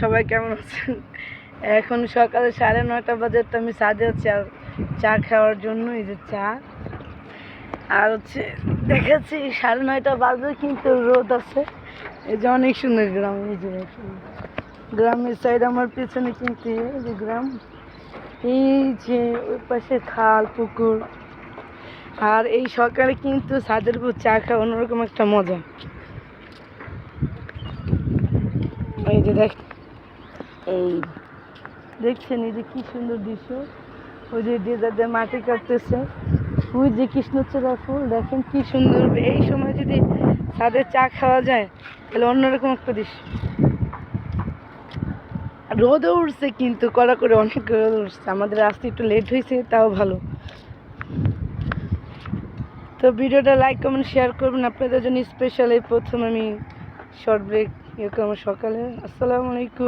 সবাই কেমন আছেন? এখন সকালে 9:30 বাজে, তো আমি ছাদে আছি আর চা খাওয়ার জন্য। এই যে চা আর দেখাচ্ছি 9:30 বাজে, কিন্তু রোদ আছে। এই যে অনেক সুন্দর গ্রাম। এই যে গ্রামের সাইড আমার পেছনে, কিন্তু এই যে গ্রাম, এই যে ওই পাশে খাল পুকুর। আর এই সকালে কিন্তু ছাদের উপর চা খাওয়া অন্যরকম একটা মজা। এই যে এই দেখছেন, এই যে কি সুন্দর দৃশ্য। ওই যে যাদের মাটি কাটতেছে, ওই যে কৃষ্ণচূড়া ফুল, দেখেন কি সুন্দর। এই সময় যদি ছাদে চা খাওয়া যায় তাহলে অন্যরকম একটা দৃশ্য। রোদও উঠছে, কিন্তু কড়া করে অনেক রোদ উঠছে। আমাদের আসতে একটু লেট হয়েছে, তাও ভালো। তো ভিডিওটা লাইক কমেন্ট শেয়ার করবেন, আপনাদের জন্য স্পেশাল। এই প্রথম আমি শর্ট ব্রেক ইয়ে করবো সকালে। আসসালামু আলাইকুম।